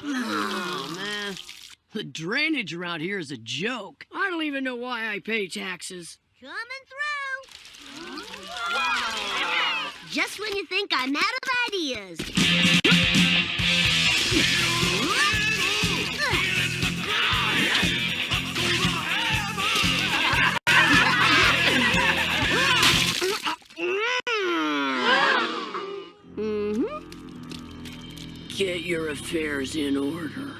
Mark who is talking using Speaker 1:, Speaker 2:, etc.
Speaker 1: Oh, man. The drainage around here is a joke. I don't even know why I pay taxes.
Speaker 2: Coming through. Just when you think I'm out of ideas.
Speaker 1: Get your affairs in order.